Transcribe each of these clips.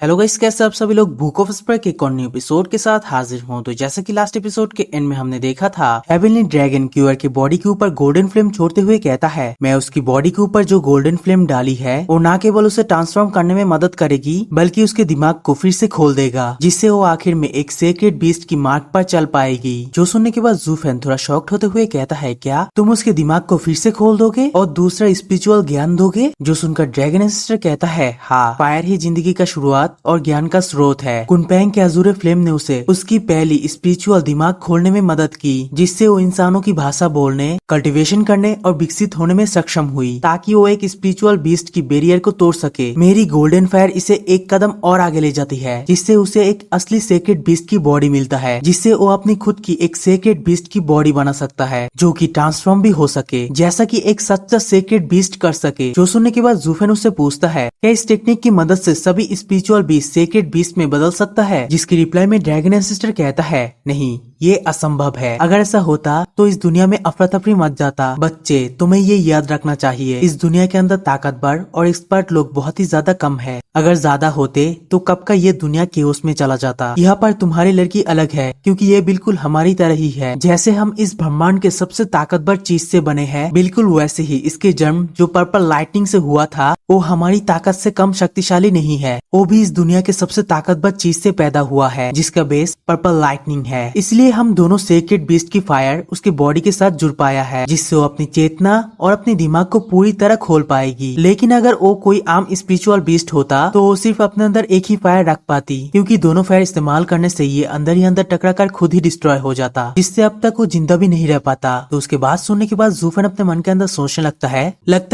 Hello guys, कैसे आप सभी लोग बुक ऑफ स्पर के एक न्यू एपिसोड के साथ हाजिर हूँ। तो जैसे कि लास्ट एपिसोड के एंड में हमने देखा था, हेवनली ड्रैगन क्यूअर की बॉडी के ऊपर गोल्डन फ्लेम छोड़ते हुए कहता है, मैं उसकी बॉडी के ऊपर जो गोल्डन फ्लेम डाली है वो न केवल उसे ट्रांसफॉर्म करने में मदद करेगी बल्कि उसके दिमाग को फिर से खोल देगा, जिससे वो आखिर में एक सेक्रेड बीस्ट की मार्ग पर चल पाएगी। जो सुनने के बाद ज़ूफेन थोड़ा शॉक्ड होते हुए कहता है, क्या तुम उसके दिमाग को फिर से खोल दोगे और दूसरा स्पिरिचुअल ज्ञान दोगे? जो सुनकर ड्रैगन सिस्टर कहता है, हाँ, फायर ही जिंदगी का शुरुआत और ज्ञान का स्रोत है। कुनपैंग के अजूरे फ्लेम ने उसे उसकी पहली स्पिरिचुअल दिमाग खोलने में मदद की, जिससे वो इंसानों की भाषा बोलने, कल्टीवेशन करने और विकसित होने में सक्षम हुई, ताकि वो एक स्पिरिचुअल बीस्ट की बैरियर को तोड़ सके। मेरी गोल्डन फायर इसे एक कदम और आगे ले जाती है, जिससे उसे एक असली सेक्रेड बीस्ट की बॉडी मिलता है, जिससे वो अपनी खुद की एक सेक्रेड बीस्ट की बॉडी बना सकता है, जो कि ट्रांसफॉर्म भी हो सके, जैसा कि एक सच्चा सेक्रेड बीस्ट कर सके। जो सुनने के बाद ज़ूफेन उससे पूछता है, क्या इस टेक्निक की मदद से सभी स्पिरिचुअल बीस्ट सेक्रेड बीस्ट में बदल सकता है? जिसकी रिप्लाई में ड्रैगन एंसेस्टर कहता है, नहीं, ये असंभव है। अगर ऐसा होता तो इस दुनिया में अफरा तफरी मच जाता। बच्चे, तुम्हें ये याद रखना चाहिए, इस दुनिया के अंदर ताकतवर और एक्सपर्ट लोग बहुत ही ज्यादा कम है। अगर ज्यादा होते तो कब का ये दुनिया केओस में चला जाता। यहाँ पर तुम्हारी लड़की अलग है, क्योंकि ये बिल्कुल हमारी तरह ही है। जैसे हम इस ब्रह्मांड के सबसे ताकतवर चीज से बने हैं, बिल्कुल वैसे ही इसके जन्म जो पर्पल लाइटनिंग से हुआ था, वो हमारी ताकत से कम शक्तिशाली नहीं है। वो भी इस दुनिया के सबसे ताकतवर चीज से पैदा हुआ है, जिसका बेस पर्पल लाइटनिंग है। इसलिए हम दोनों सेक्रेड बीस्ट की फायर उसके बॉडी के साथ जुड़ पाया है, जिससे वो अपनी चेतना और अपने दिमाग को पूरी तरह खोल पाएगी। लेकिन अगर वो कोई आम स्पिरिचुअल बीस्ट होता तो वो सिर्फ अपने अंदर एक ही फायर रख पाती, क्योंकि दोनों फायर इस्तेमाल करने से ये अंदर ही अंदर टकराकर खुद ही डिस्ट्रॉय हो जाता, जिससे अब तक वो जिंदा भी नहीं रह पाता। तो उसके बाद सुनने के बाद ज़ूफेन अपने मन के अंदर सोचने लगता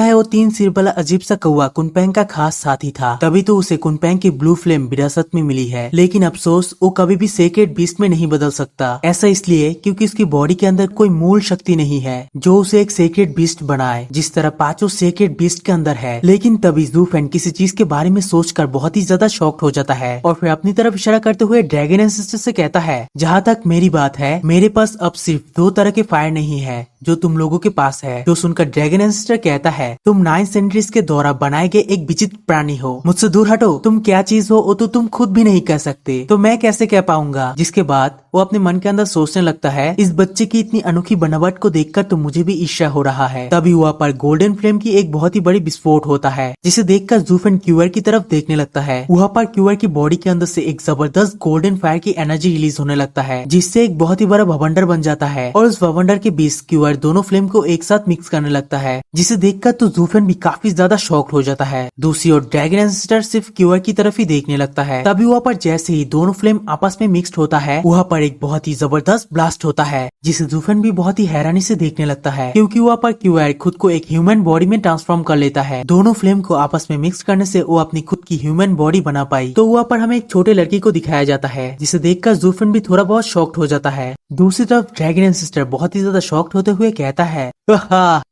है वो 3 सिर वाला अजीब सा कौवा कुनपैंग का खास साथी था, तभी तो उसे कुनपैंग की ब्लू फ्लेम विरासत में मिली है। लेकिन अफसोस, वो कभी भी सेक्रेड बीस्ट में नहीं बदल सकता। ऐसा इसलिए क्योंकि उसकी बॉडी के अंदर कोई मूल शक्ति नहीं है जो उसे एक सेक्रेड बीस्ट बनाए, जिस तरह पांचों सेक्रेड बीस्ट के अंदर है। लेकिन तभी ज़ूफेन किसी चीज के बारे में सोचकर बहुत ही ज्यादा शॉक्ड हो जाता है और फिर अपनी तरफ इशारा करते हुए ड्रैगन एंसेस्टर से कहता है, जहाँ तक मेरी बात है, मेरे पास अब सिर्फ 2 तरह के फायर नहीं है जो तुम लोगों के पास है। जो सुनकर ड्रैगन एंसेस्टर कहता है, तुम 9 सेंचुरीज के दौरान बनाए गए एक विचित्र प्राणी हो, मुझसे दूर हटो। तुम क्या चीज हो वो तो तुम खुद भी नहीं कह सकते, तो मैं कैसे कह पाऊंगा? जिसके बाद वो अपने मन के अंदर सोचने लगता है, इस बच्चे की इतनी अनोखी बनावट को देखकर तो मुझे भी ईर्ष्या हो रहा है। तभी वहाँ पर गोल्डन फ्लेम की एक बहुत ही बड़ी विस्फोट होता है, जिसे देखकर ज़ूफेन क्यूअर की तरफ देखने लगता है। वहाँ पर क्यूअर की बॉडी के अंदर से एक जबरदस्त गोल्डन फायर की एनर्जी रिलीज होने लगता है, जिससे एक बहुत ही बड़ा भवंडर बन जाता है और उस भवंडर के बीच क्यूअर दोनों फ्लेम को एक साथ मिक्स करने लगता है, जिसे देखकर तो ज़ूफेन भी काफी ज्यादा शॉक्ड हो जाता है। दूसरी ओर ड्रैगन एंसेस्टर सिर्फ क्यूअर की तरफ ही देखने लगता है। तभी वहाँ पर जैसे ही दोनों फ्लेम आपस में मिक्स्ड होता है, वहाँ पर एक बहुत ही जबरदस्त ब्लास्ट होता है, जिसे ज़ूफेन भी बहुत ही हैरानी से देखने लगता है, क्योंकि वहाँ पर क्यूअर खुद को एक ह्यूमन बॉडी में ट्रांसफॉर्म कर लेता है। दोनों फ्लेम को आपस में मिक्स करने से वो अपनी खुद की ह्यूमन बॉडी बना पाई। तो वहाँ पर हमें एक छोटे लड़की को दिखाया जाता है, जिसे देखकर ज़ूफेन भी थोड़ा बहुत शॉक्ड हो जाता है। दूसरी तरफ ड्रैगन एंसेस्टर बहुत ही ज्यादा शॉक्ड होते हुए कहता है,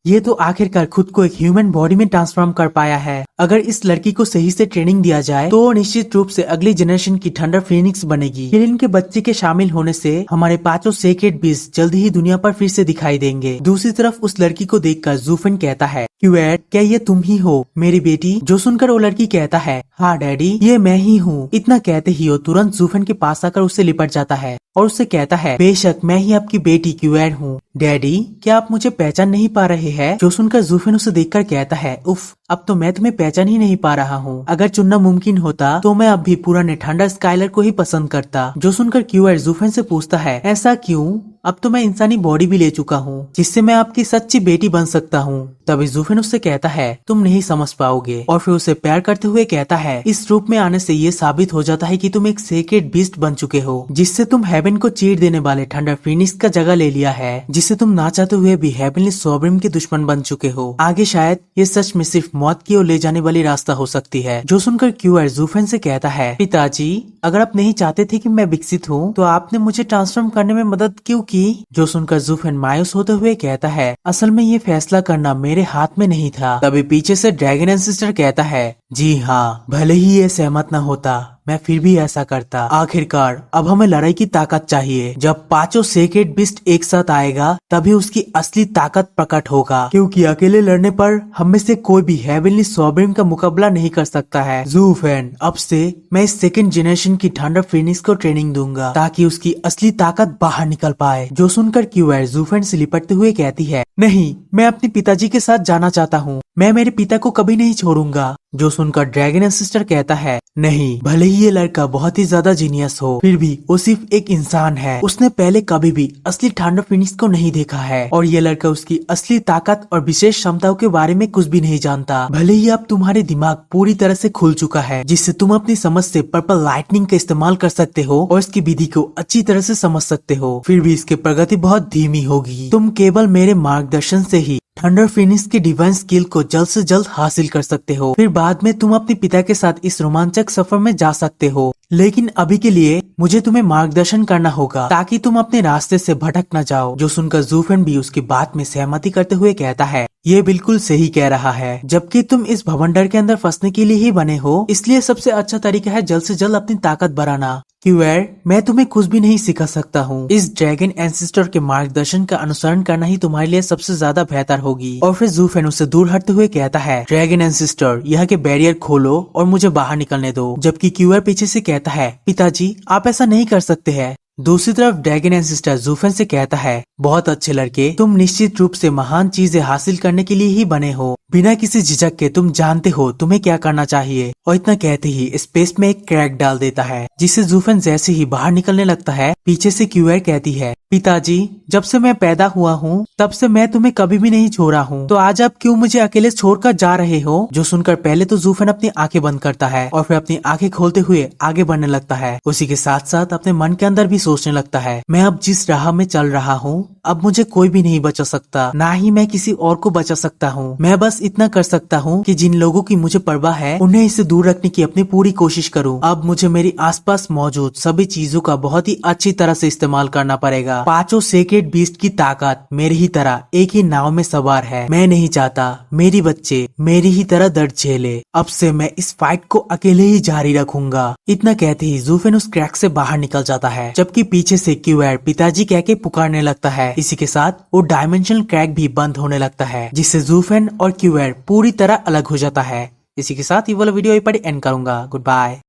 ये तो आखिरकार खुद को एक ह्यूमन बॉडी में ट्रांसफॉर्म कर पाया है। अगर इस लड़की को सही से ट्रेनिंग दिया जाए तो निश्चित रूप से अगली जनरेशन की थंडर फीनिक्स बनेगी। किरिन के बच्चे के शामिल होने से हमारे पांचों सेक्रेड बीस्ट जल्द ही दुनिया पर फिर से दिखाई देंगे। दूसरी तरफ उस लड़की को देखकर ज़ूफेन कहता है, क्यूएट, क्या ये तुम ही हो मेरी बेटी? जो सुनकर वो लड़की कहता है, हाँ डैडी, ये मैं ही हूँ। इतना कहते ही वो तुरंत ज़ूफेन के पास आकर उससे लिपट जाता है और उससे कहता है, बेशक मैं ही आपकी बेटी क्यूएट हूँ। डैडी, क्या आप मुझे पहचान नहीं पा रहे हैं? जो सुनकर ज़ूफेन उसे देखकर कहता है, उफ, अब तो मैं तुम्हें पहचान ही नहीं पा रहा हूँ। अगर चुनना मुमकिन होता तो मैं अब भी पुराने थंडर स्काइलर को ही पसंद करता। जो सुनकर क्यूएट ज़ूफेन से पूछता है, ऐसा क्यों? अब तो मैं इंसानी बॉडी भी ले चुका हूँ, जिससे मैं आपकी सच्ची बेटी बन सकता हूँ। तभी ज़ूफेन उससे कहता है, तुम नहीं समझ पाओगे, और फिर उसे प्यार करते हुए कहता है, इस रूप में आने से ये साबित हो जाता है कि तुम एक सेक्रेड बीस्ट बन चुके हो, जिससे तुम हेवन को चीर देने वाले थंडर फीनिक्स का जगह ले लिया है, जिससे तुम ना चाहते हुए भी हेवनली सोब्रिम के दुश्मन बन चुके हो। आगे शायद ये सच में सिर्फ मौत की ओर ले जाने वाली रास्ता हो सकती है। जो सुनकर क्यूअर ज़ूफेन से कहता है, पिताजी, अगर आप नहीं चाहते थे कि मैं विकसित हूँ तो आपने मुझे ट्रांसफॉर्म करने में मदद क्यों की? की, जो सुनकर जूफेन मायूस होते हुए कहता है असल में ये फैसला करना मेरे हाथ में नहीं था। तभी पीछे से ड्रैगन एंसेस्टर कहता है जी हाँ, भले ही ये सहमत न होता मैं फिर भी ऐसा करता। आखिरकार अब हमें लड़ाई की ताकत चाहिए। जब पांचों सेक्रेड बीस्ट एक साथ आएगा तभी उसकी असली ताकत प्रकट होगा, क्योंकि अकेले लड़ने पर हम में से कोई भी हेवनली सॉवरेन का मुकाबला नहीं कर सकता है। जूफेन, अब से मैं इस सेकंड जनरेशन की थंडर फिनिक्स को ट्रेनिंग दूंगा ताकि उसकी असली ताकत बाहर निकल पाए। जो सुनकर क्यूआर जूफेन से लिपटते हुए कहती है नहीं, मैं अपने पिताजी के साथ जाना चाहता हूँ, मैं मेरे पिता को कभी नहीं छोड़ूंगा। जो सुनकर ड्रैगन एंसेस्टर कहता है नहीं, भले ही ये लड़का बहुत ही ज्यादा जीनियस हो फिर भी वो सिर्फ एक इंसान है। उसने पहले कभी भी असली थंडर फिनिक्स को नहीं देखा है और ये लड़का उसकी असली ताकत और विशेष क्षमताओं के बारे में कुछ भी नहीं जानता। भले ही अब तुम्हारे दिमाग पूरी तरह से खुल चुका है जिससे तुम अपनी समझ से पर्पल लाइटनिंग का इस्तेमाल कर सकते हो और इसकी विधि को अच्छी तरह से समझ सकते हो, फिर भी इसकी प्रगति बहुत धीमी होगी। तुम केवल मेरे मार्गदर्शन से ही थंडर फिनिक्स की डिवाइन स्किल को जल्द से जल्द हासिल कर सकते हो। फिर बाद में तुम अपने पिता के साथ इस रोमांचक सफर में जा सकते हो, लेकिन अभी के लिए मुझे तुम्हें मार्गदर्शन करना होगा ताकि तुम अपने रास्ते से भटक न जाओ। जो सुनकर जूफेन भी उसकी बात में सहमति करते हुए कहता है ये बिल्कुल सही कह रहा है, जबकि तुम इस भवंडर के अंदर फंसने के लिए ही बने हो, इसलिए सबसे अच्छा तरीका है जल्द से जल्द अपनी ताकत बढ़ाना। क्यूआर, मैं तुम्हें कुछ भी नहीं सिखा सकता हूँ, इस ड्रैगन एंसेस्टर के मार्गदर्शन का अनुसरण करना ही तुम्हारे लिए सबसे ज्यादा बेहतर होगी। और फिर जूफेन उससे दूर हटते हुए कहता है ड्रैगन एंसेस्टर, यहाँ के बैरियर खोलो और मुझे बाहर निकलने दो। जबकि क्यूआर पीछे से कहता है पिताजी, आप ऐसा नहीं कर सकते हैं। दूसरी तरफ ड्रैगन एंसेस्टर जूफेन से कहता है बहुत अच्छे लड़के, तुम निश्चित रूप से महान चीजें हासिल करने के लिए ही बने हो। बिना किसी झिझक के तुम जानते हो तुम्हें क्या करना चाहिए। और इतना कहते ही स्पेस में एक क्रैक डाल देता है, जिससे जूफेन जैसे ही बाहर निकलने लगता है पीछे से क्यूआर कहती है पिताजी, जब से मैं पैदा हुआ हूँ तब से मैं तुम्हें कभी भी नहीं छोड़ा हूँ, तो आज आप क्यों मुझे अकेले छोड़कर जा रहे हो। जो सुनकर पहले तो जूफेन अपनी आंखें बंद करता है और फिर अपनी आंखें खोलते हुए आगे बढ़ने लगता है। उसी के साथ साथ अपने मन के अंदर भी सोचने लगता है मैं अब जिस राह में चल रहा हूँ अब मुझे कोई भी नहीं बचा सकता, ना ही मैं किसी और को बचा सकता हूँ। मैं बस इतना कर सकता हूँ कि जिन लोगों की मुझे परवाह है उन्हें इससे दूर रखने की अपनी पूरी कोशिश करूँ। अब मुझे मेरी आसपास मौजूद सभी चीजों का बहुत ही अच्छी तरह से इस्तेमाल करना पड़ेगा। पांचों सेक्रेड बीस्ट की ताकत मेरी ही तरह एक ही नाव में सवार है। मैं नहीं चाहता मेरी बच्चे मेरी ही तरह दर्द झेले। अब से मैं इस फाइट को अकेले ही जारी रखूंगा। इतना कहते ही जूफेन उस क्रैक से बाहर निकल जाता है, जबकि पीछे से क्यूआर पिताजी कह के पुकारने लगता है। इसी के साथ वो डायमेंशनल क्रैक भी बंद होने लगता है, जिससे जूफेन और क्यूआर पूरी तरह अलग हो जाता है। इसी के साथ ये वाला वीडियो यहीं पर एंड करूंगा। Good bye.